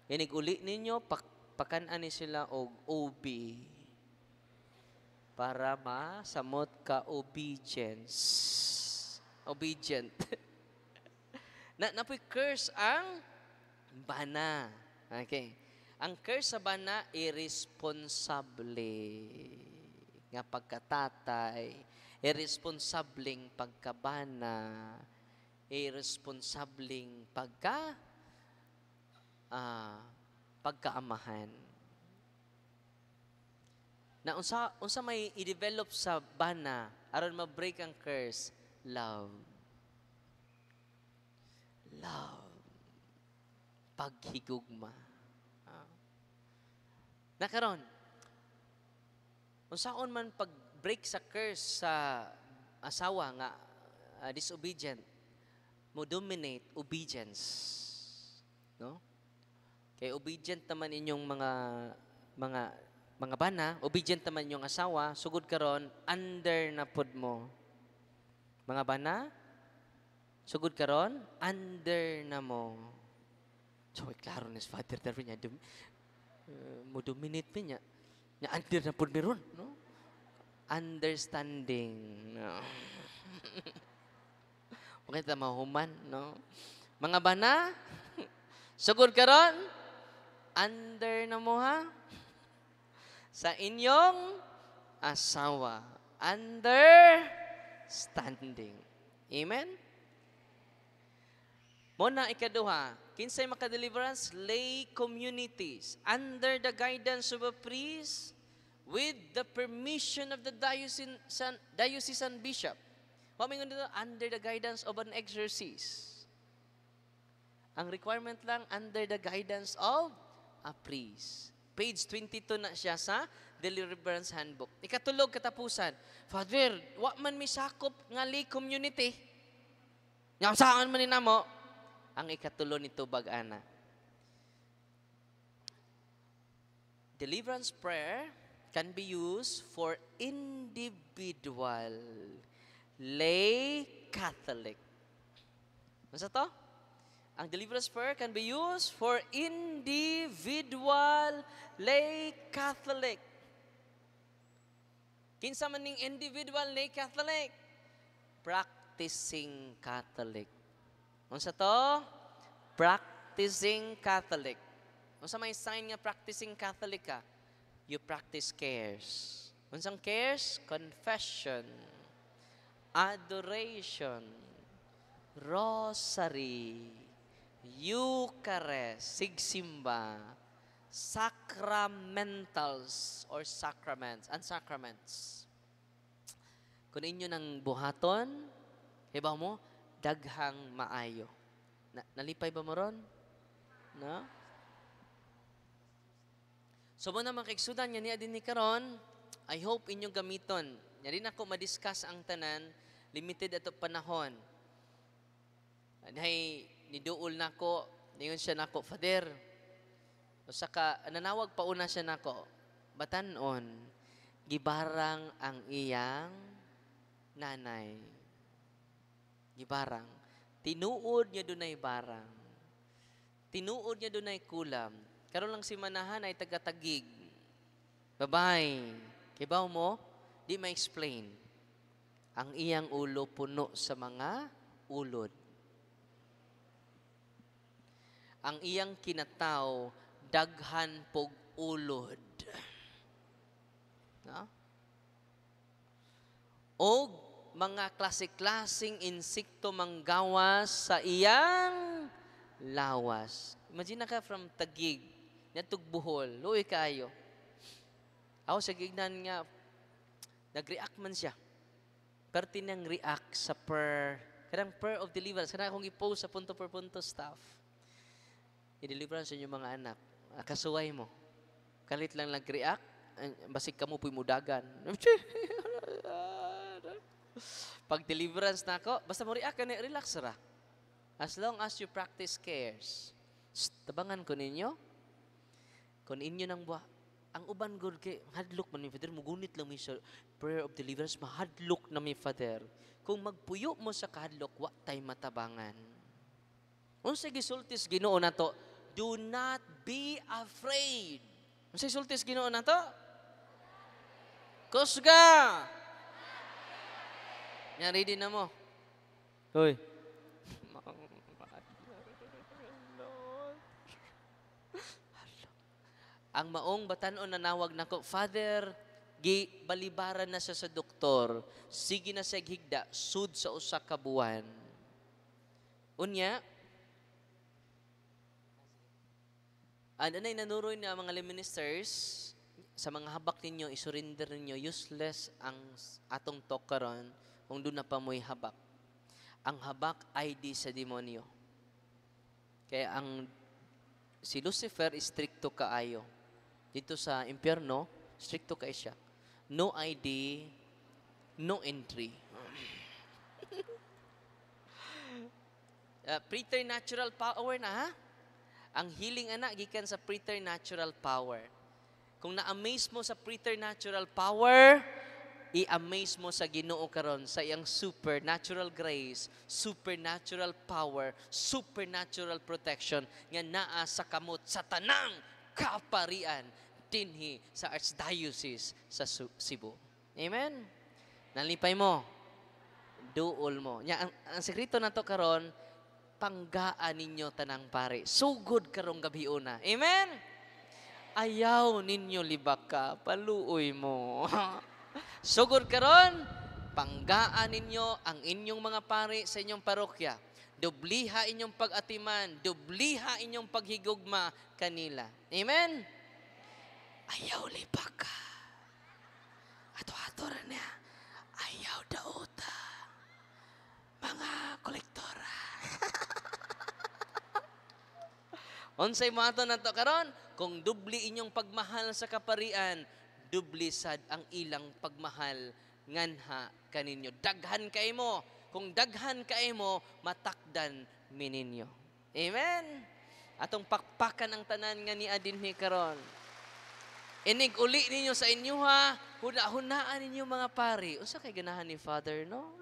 inig-uli ninyo, pakanan ni sila og OB para masamot ka obedience. Obedient. Napoy curse ang bana. Okay. Ang curse sa bana, irresponsable. Nga pagkatatay, irresponsableng pagkabana, irresponsableng pagkaamahan. Na unsa may i-develop sa bana aron ma-break ang curse, love. Love. Paghigugma. Nakaron, kung saan man pag-break sa curse sa asawa nga disobedient, mo dominate obedience. No? Kay obedient naman inyong mga mga bana, obedient naman yung asawa, sugod karon under na pud mo. Mga bana, sugod karon under na mo. So, klaro ni Father Darwin niya, mo dominate pa niya. Niya under na pud meron, no? Understanding. No? Okay, tama human, no? Mga bana, sugod karon under na mo ha? Sa inyong asawa. Understanding. Amen? Muna ikaduha, kinsay maka-deliverance? Lay communities under the guidance of a priest with the permission of the diocesan bishop. Pamingon dito, under the guidance of an exorcist. Ang requirement lang, under the guidance of a priest. Page 22 na siya sa Deliverance Handbook. Ikatulog katapusan, Father, wa man mi sakop nga lay community. Nga saan man ninamo? Ang ikatulo nito bag-ana. Deliverance prayer can be used for individual lay Catholic. Masa to? Ang deliverance prayer can be used for individual lay Catholic. Kinsa man ning individual lay Catholic? Practicing Catholic. Unsa to? Practicing Catholic. Unsa may sign nga practicing Catholic ka? You practice cares. Unsang cares? Confession, adoration, rosary, Eucharist, sigsimba, sacramentals or sacraments, and sacraments. Kung inyo ng buhaton, hibaw mo, daghang maayo. Nalipay ba mo ron? No? So mo naman kaigsudan niya niya din ni karon, I hope inyong gamiton. Nya rin ako madiscuss ang tanan, limited ato panahon. Hay niduol nako, ningon siya nako, Father. Usa ka nanawag pa una siya nako. Batan-on, gibarang ang iyang nanay. Gibarang. Tinuod niya dunay barang. Tinuod niya dunay kulam. Karon lang si manahan ay taga-Tagig. Bye-bye. Kibaw mo, di ma-explain. Ang iyang ulo puno sa mga ulod. Ang iyang kinataw, daghan pog ulod. No? O mga klase-klaseng insekto manggawas sa iyang lawas. Imagine na ka from Tagig, natug Bohol, luoy kaayo. Ako sa gignan nga, nag-react man siya. Pero tinang react sa kadang prayer of deliverance. Kada akong i-post sa punto per punto stuff. I-deliverance sa inyong mga anak. Kasuway mo. Kalit lang nag-react, basig ka mo pu'y mudagan. Pag deliverance na ako, basta mo react ka na, relax ra. As long as you practice cares. Tabangan ko ninyo. Kung inyo nang buha, ang uban good kay hadlok man mi Father, mugunit lang mi sa prayer of deliverance, mahadlok na mi Father. Kung magpuyo mo sa kahadlok, wa tay matabangan. Unsa gisultis Ginoo nato? Do not be afraid. Unsa gisultis Ginoo nato? Kusga. Nya ready na mo. Hoy. Ang maong batan-on nanawag nako, Father, balibaran na siya sa doktor. Sige na siya higda, sud sa usa ka buwan. Unya, anay nanuroy na mga ministers, sa mga habak ninyo, isurrender ninyo, useless ang atong talk karon kung doon na pa mo'y habak. ang habak ID sa demonyo. Kaya si Lucifer stricto kaayo. Dito sa impyerno, stricto kay siya. No ID, no entry. Preternatural power na ha? Ang healing anak gikan sa preternatural power. Kung na-amaze mo sa preternatural power, i-amaze mo sa Ginoo karon sa iyang supernatural grace, supernatural power, supernatural protection nga naa sa kamot sa tanang kaparian dinhi sa Archdiocese sa Cebu. Amen. Nalipay mo. Duol mo. Nya ang sekreto nato karon, panggaan ninyo tanang pare. Sugod karong gabi una. Amen. Ayaw ninyo libaka, paluoy mo. Sugod karon, panggaan ninyo ang inyong mga pari sa inyong parokya. Dubliha inyong pag-atiman, dubliha inyong paghigugma kanila. Amen? Ayaw libaka. Ato-ato rin niya. Ayaw dauta. Mga kolektora. Unsay mo ato nato karon? Kung dubli inyong pagmahal sa kaparian, dubli sad ang ilang pagmahal nganha kaninyo. Daghan kay mo. Kung daghan kay mo, matakdan mininyo. Amen. Atong pakpakan ang tanan nga ni adinhi karon. Inig uli ninyo sa inyo ha. Huna-hunaan ninyo mga pari. Unsa kay ganahan ni Father, no?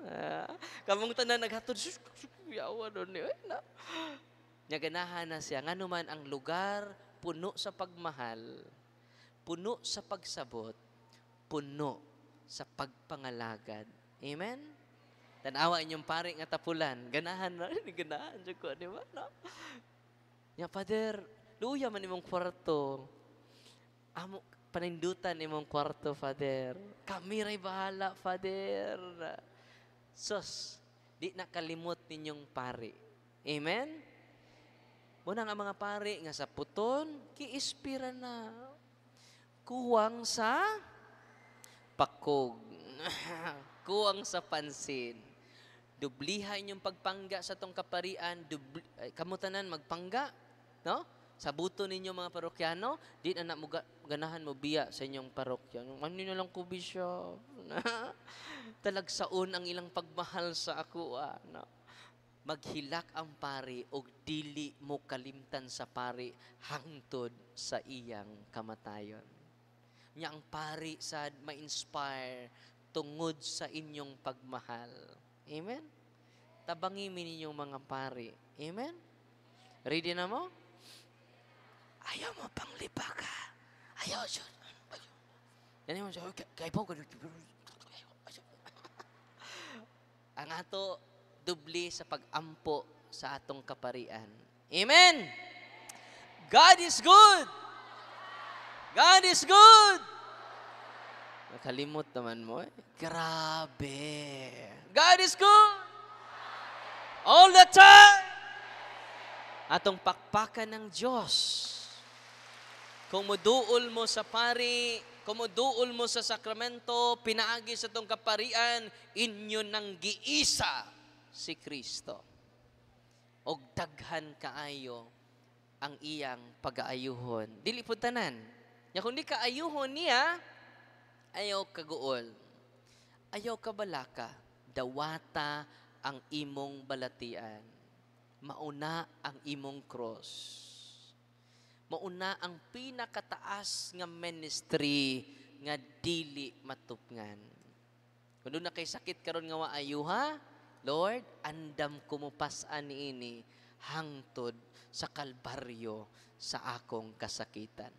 Kamong tanan naghatod. Yawa doon ni. Nya ganahan na siya. Nga naman ang lugar puno sa pagmahal, puno sa pagsabot, puno sa pagpangalagad. Amen? Tanawa inyong pari nga tapulan. Ganahan na. Ganahan dyan ko. Di ba? No? Ya, Father, luya man imong kwarto. Amo, panindutan imong kwarto, Father. Kami ray bahala, Father. Sos, di nakalimot ninyong pari. Amen? Muna nga mga pari nga sa puton, kiispira na. Kuwang sa pakog. Kuwang sa pansin. Dubliha inyong pagpangga sa tong kaparian. Kamutanan magpangga. No? Sa buto ninyo mga parokyano, di na mo ganahan mo biya sa inyong parokya. Ano na lang ko bisyo. Talagsaon ang ilang pagmahal sa ako. No? Maghilak ang pari o dili mo kalimtan sa pari hangtod sa iyang kamatayon. Nya ang pari sad ma-inspire tungod sa inyong pagmahal. Amen? Tabangi mi ninyong mga pari. Amen? Ready na mo? Ayaw mo pang libaka. Ayaw siya. Yan mo siya. Kaya po. Ang ato dubli sa pag-ampo sa atong kaparian. Amen! God is good! God is good! Nakalimot naman mo eh. Grabe! God is good! All the time! Atong pakpakan ng Diyos. Kung muduol mo sa pari, kung muduol mo sa sakramento, pinaagi sa itong kaparian, inyo nang giisa si Kristo. Og daghan kaayo ang iyang pag-aayuhon. Dili pud tanan. Ya kung di kaayuhon niya, ayaw kaguol. Ayaw kabalaka. Dawata ang imong balatian. Mauna ang imong cross. Mauna ang pinakataas nga ministry nga dili matupngan. Kung doon na kay sakit karon nga waayuha, Lord, andam kumupasan niini hangtod sa kalbaryo sa akong kasakitan.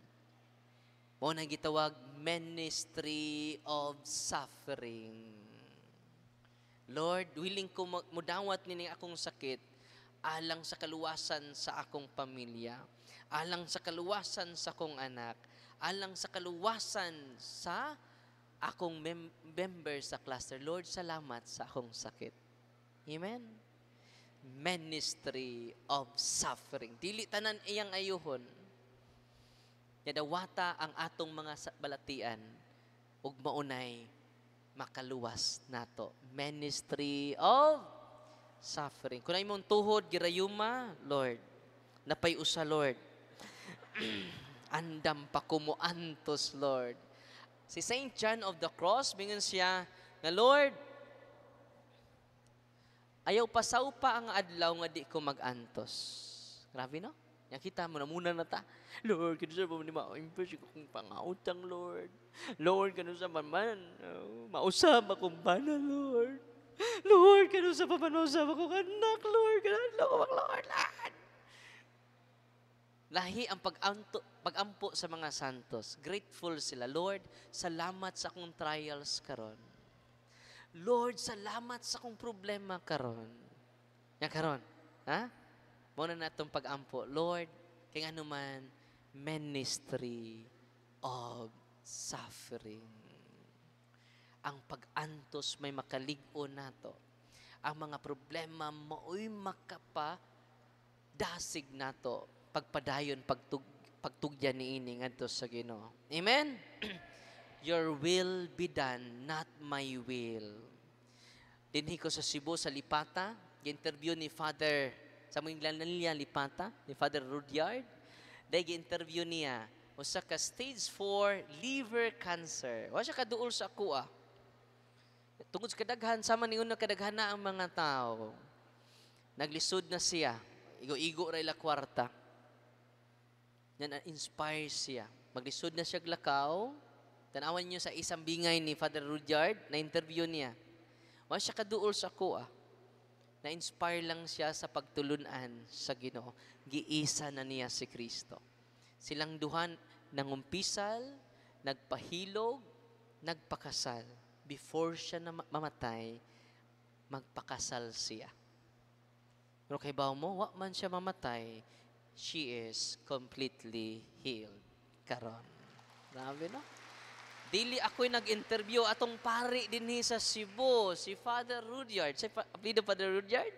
Mo nang gitawag ministry of suffering. Lord, willing ko mudawat nini akong sakit alang sa kaluwasan sa akong pamilya, alang sa kaluwasan sa akong anak, alang sa kaluwasan sa akong member sa cluster. Lord, salamat sa akong sakit. Amen? Ministry of suffering. Dili tanan iyang ayuhon. Yadawata ang atong mga balatian ug maunay makaluwas nato. Ministry of suffering. Kung ay mong tuhod, girayuma, Lord, napay usa, Lord. Andam pa kumuantos, Lord. Si Saint John of the Cross, mingon siya, nga Lord, ayaw pasaw pa ang adlaw nga di ko magantos. Grabe, no? Nakita mo na muna na ta. Lord, kano sa man ma-impress kong pangautang, Lord. Lord, kano sa man mausap akong bana, Lord. Lord, kano sa pamanusap akong anak, Lord. Kano ko Lord. Lahi ang pag-ampo sa mga santos. Grateful sila. Lord, salamat sa akong trials karon. Lord, salamat sa akong problema karon. Yan karon. Ha? Muna na itong pag-ampo. Lord, kaya nga naman, ministry of suffering. Ang pag-antos may makaligo nato. Ang mga problema mao'y makapa-dasig nato. Pagpadayon, pagtugyan ni ini ngadto sa Ginoo. Amen? Your will be done, not my will. Dinhi ko sa Cebu, sa Lipata, interview ni Father, sa mga nila Lipata, ni Father Rudyard, dahil interview niya, usa ka stage 4 liver cancer. Wa siya kaduol sa kuha. Tungod sa kadaghan, sama ni una kadaghan na ang mga tao. Naglisod na siya. Igo-igo ray la kwarta. Na-inspire siya. Maglisod na siya glakaw. Tanawan niyo sa isang bingay ni Father Rudyard, na-interview niya. Wa siya kaduol sa kuha. Na-inspire lang siya sa pagtulunan sa Ginoo. Giisa na niya si Kristo. Silang duhan nangumpisal, nagpahilog, nagpakasal. Before siya na mamatay, magpakasal siya. Pero kay bawo mo, wa man siya mamatay, she is completely healed. Karon. Grabe, no? Dili ako'y nag-interview atong pari dinhi sa Cebu, si Father Rudyard. Si apelido Father Rudyard?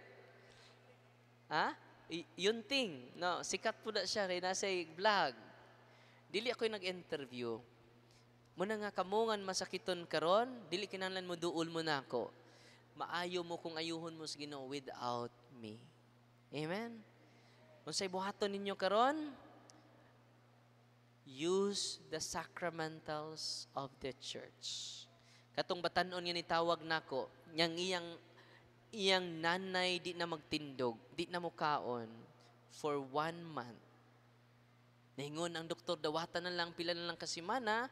Ha? Yunting. No, sikat po na siya kay nasa vlog. Dili ako'y nag-interview. Muna nga kamungan masakiton karon, dili kinahanglan mo duol mo na ako. Maayo mo kung ayuhon mo sa Ginoo without me. Amen? Unsay buhaton ninyo karon? Use the sacramentals of the church. Katong batan-on nga nitawag nako, iyang nanay di na magtindog, di na mukaon for 1 month. Naingon ang doktor, dawatan na lang, pila na lang kasimana,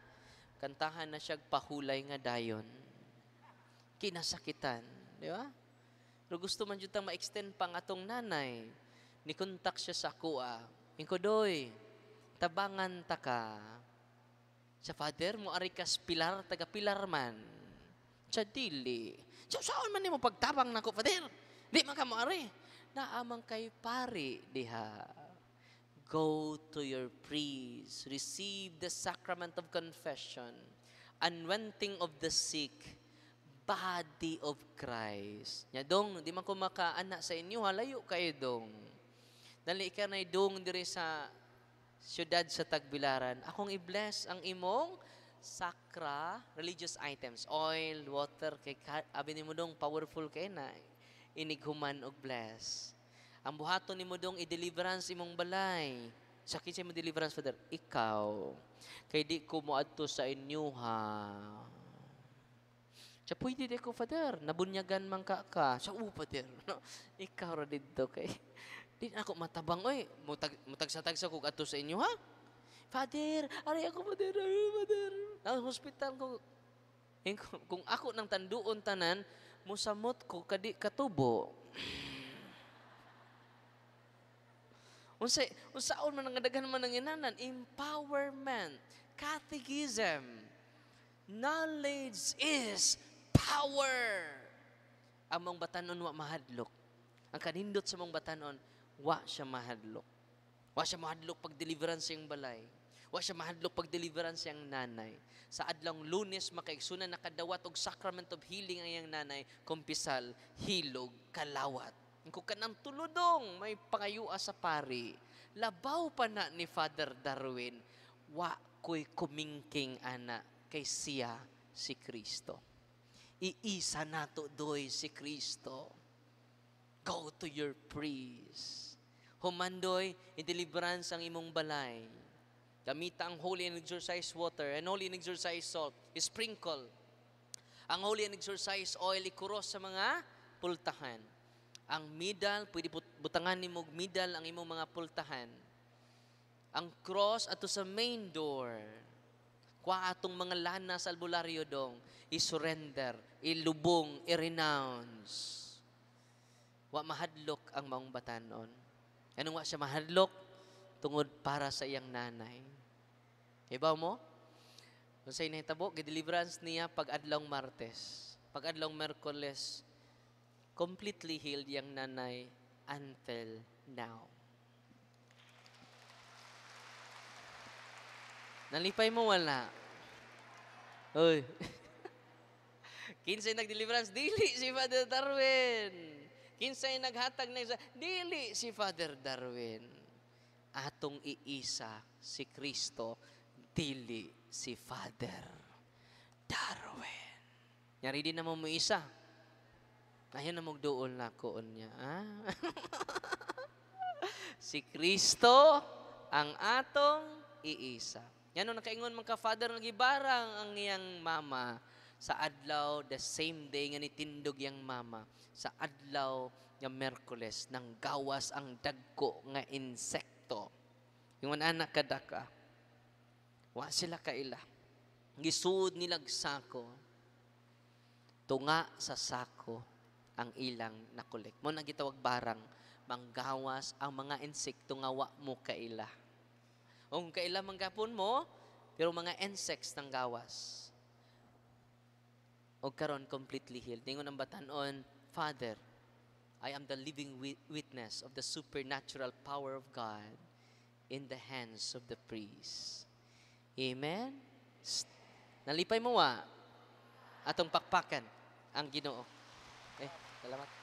kantahan na siya pahulay nga dayon. Kinasakitan, di ba? Pero gusto man jutang ma-extend pang atong nanay. Nikontak siya sa kuha. Inkodoy, tabangan ta ka. Sa Father, mo arikas pilar, taga pilar man. Sa dili. Saan man mo pagtabang na ko, Father? Di man ka mo ari. Naamang kay pari, diha. Go to your priest. Receive the sacrament of confession. Anointing of the sick. Body of Christ. Nya dong, di man ko makaana sa inyo, halayo kayo dong. Dali ka na idong diri sa siyudad sa Tagbilaran. Akong i-bless ang imong sakra religious items. Oil, water, kay abi ni mo dong powerful kay na. Inighuman og bless. Ang buhaton ni mo dong i-deliverance imong balay. Sa kinsa mo deliverance, Father? Ikaw. Kay di ko moadto sa inyo, ha. Siya, pwede di ko, Father. Nabunyagan man ka. Siya, Father. No? Ikaw ra dito kay. Di ako matabang, oy. Mutag-satag sa kog ato sa inyo, ha? Father, aray ako, Father. Ang hospital ko. Kung ako nang tanduon tanan, musamot ko kadi katubo. Unsaon man ang daghan man ng inanan? Empowerment. Catechism. Knowledge is power. Ang mong batanon wa mahadlok. Ang kanindot sa mong batanon, wa siya mahadlok. Wa siya mahadlok pag deliverance yung balay. Wa siya mahadlok pag deliverance yung nanay. Sa adlong Lunes, makaigsunan nakadawat og sacrament of healing ang iyang nanay, kumpisal, hilog, kalawat. Kung kanang tuludong, may pangayua sa pari. Labaw pa na ni Father Darwin, wa ko'y kumingking ana kay siya si Kristo. Iisa nato doy si Kristo. Go to your priest. Humandoy, i-deliverance ang imong balay. Gamita ang holy and exorcise water and holy and exorcise salt. Sprinkle. Ang holy and exorcise oil, ikuros sa mga pultahan. Ang midal, pwede butangan ni mong midal ang imong mga pultahan. Ang cross ato sa main door. Kwa atong mga lana sa albularyo dong, i-surrender, ilubong, i-renounce. Wa mahadlok ang maong batanon. Anong wa siya mahadlok? Tungod para sa iyang nanay. Ibaw mo? Kung sa'yo nahitabo, deliverance niya pag-adlong Martes. Pag-adlong Merkules, completely healed yung nanay until now. Nalipay mo, wala. Uy. Kinsay nag-deliverance, dili si Father Darwin. Kinsay naghatag na isa, dili si Father Darwin. Atong iisa si Kristo, dili si Father Darwin. Nyari din naman mo isa. Ayun na magduol na koon niya. Si Kristo ang atong iisa. Yan o nakaingon mga ka-father, nagibarang ang iyang mama sa adlaw, the same day nga nitindog yang mama, sa adlaw nga Merkules, nang gawas ang dagko nga insekto. Yung anak kadaka, wa sila kaila. Gisuod nilag sako, tunga sa sako ang ilang nakolek. Mo nagitawag barang, manggawas ang mga insekto nga wa mo kaila. O kung kaila manggapon mo, pero mga insects ng gawas. O karon completely healed. Ningon ang batanon, Father, I am the living witness of the supernatural power of God in the hands of the priest. Amen? Nalipay mo wa atong pakpakan ang Ginoo. Salamat.